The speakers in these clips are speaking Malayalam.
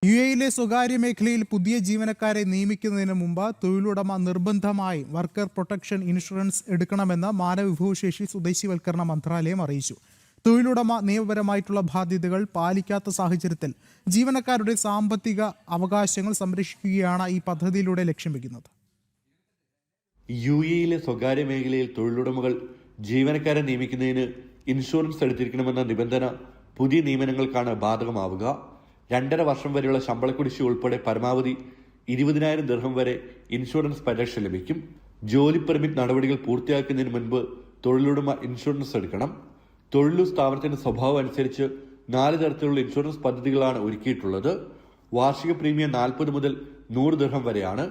യുഎഇയിലെ സ്വകാര്യ മേഖലയിൽ പുതിയ ജീവനക്കാരെ നിയമിക്കുന്നതിന് മുമ്പ് തൊഴിലുടമ നിർബന്ധമായി വർക്കർ പ്രൊട്ടക്ഷൻ ഇൻഷുറൻസ് എടുക്കണമെന്ന് മാനവവിഭവശേഷി സ്വദേശിവൽക്കരണ മന്ത്രാലയം അറിയിച്ചു. തൊഴിലുടമ നിയമപരമായിട്ടുള്ള ബാധ്യതകൾ പാലിക്കാത്ത സാഹചര്യത്തിൽ ജീവനക്കാരുടെ സാമ്പത്തിക അവകാശങ്ങൾ സംരക്ഷിക്കുകയാണ് ഈ പദ്ധതിയിലൂടെ ലക്ഷ്യം വെക്കുന്നത്. യുഎഇയിലെ സ്വകാര്യ മേഖലയിൽ തൊഴിലുടമകൾ ജീവനക്കാരെ നിയമിക്കുന്നതിന് ഇൻഷുറൻസ് എടുത്തിരിക്കണമെന്ന നിബന്ധന പുതിയ നിയമനങ്ങൾക്കാണ് ബാധകമാവുക. 2.5 വർഷം വരെയുള്ള ശമ്പള കുടിശ്ശിക ഉൾപ്പെടെ പരമാവധി 20,000 ദിർഹം വരെ ഇൻഷുറൻസ് പരിരക്ഷ ലഭിക്കും. ജോലി പെർമിറ്റ് നടപടികൾ പൂർത്തിയാക്കുന്നതിന് മുൻപ് തൊഴിലുടമ ഇൻഷുറൻസ് എടുക്കണം. തൊഴിലു സ്ഥാപനത്തിന്റെ സ്വഭാവം അനുസരിച്ച് 4 തരത്തിലുള്ള ഇൻഷുറൻസ് പദ്ധതികളാണ് ഒരുക്കിയിട്ടുള്ളത്. വാർഷിക പ്രീമിയം 40 മുതൽ 100 ദിർഹം വരെയാണ്.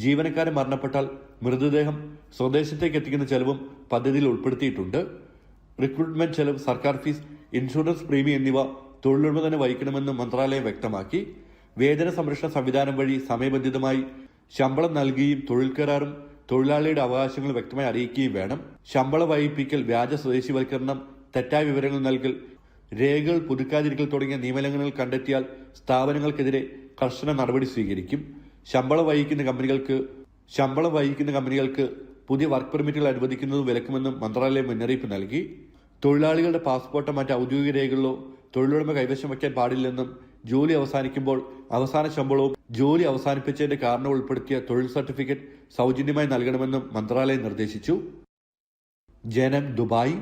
ജീവനക്കാരൻ മരണപ്പെട്ടാൽ മൃതദേഹം സ്വദേശത്തേക്ക് എത്തിക്കുന്ന ചെലവും പദ്ധതിയിൽ ഉൾപ്പെടുത്തിയിട്ടുണ്ട്. റിക്രൂട്ട്മെന്റ് ചെലവ്, സർക്കാർ ഫീസ്, ഇൻഷുറൻസ് പ്രീമിയം എന്നിവ തൊഴിലുടമ തന്നെ വഹിക്കണമെന്ന് മന്ത്രാലയം വ്യക്തമാക്കി. വേതന സംരക്ഷണ സംവിധാനം വഴി സമയബന്ധിതമായി ശമ്പളം നൽകുകയും തൊഴിൽ കരാറും തൊഴിലാളിയുടെ അവകാശങ്ങൾ വ്യക്തമായി അറിയിക്കുകയും വേണം. ശമ്പള വൈകിപ്പിക്കൽ, വ്യാജ സ്വദേശിവൽക്കരണം, തെറ്റായ വിവരങ്ങൾ നൽകൽ, രേഖകൾ പുതുക്കാതിരിക്കൽ തുടങ്ങിയ നിയമലംഘനങ്ങൾ കണ്ടെത്തിയാൽ സ്ഥാപനങ്ങൾക്കെതിരെ കർശന നടപടി സ്വീകരിക്കും. ശമ്പളം വഹിക്കുന്ന കമ്പനികൾക്ക് പുതിയ വർക്ക് പെർമിറ്റുകൾ അനുവദിക്കുന്നതും വിലക്കുമെന്നും മന്ത്രാലയം മുന്നറിയിപ്പ് നൽകി. തൊഴിലാളികളുടെ പാസ്പോർട്ടോ മറ്റ് ഔദ്യോഗിക രേഖകളോ തൊഴിലുടമ കൈവശം വയ്ക്കാൻ പാടില്ലെന്നും ജോലി അവസാനിക്കുമ്പോൾ അവസാന ശമ്പളവും ജോലി അവസാനിപ്പിച്ചതിന്റെ കാരണം ഉൾപ്പെടുത്തിയ തൊഴിൽ സർട്ടിഫിക്കറ്റ് സൗജന്യമായി നൽകണമെന്നും മന്ത്രാലയം നിർദ്ദേശിച്ചു. ജനം, ദുബായ്.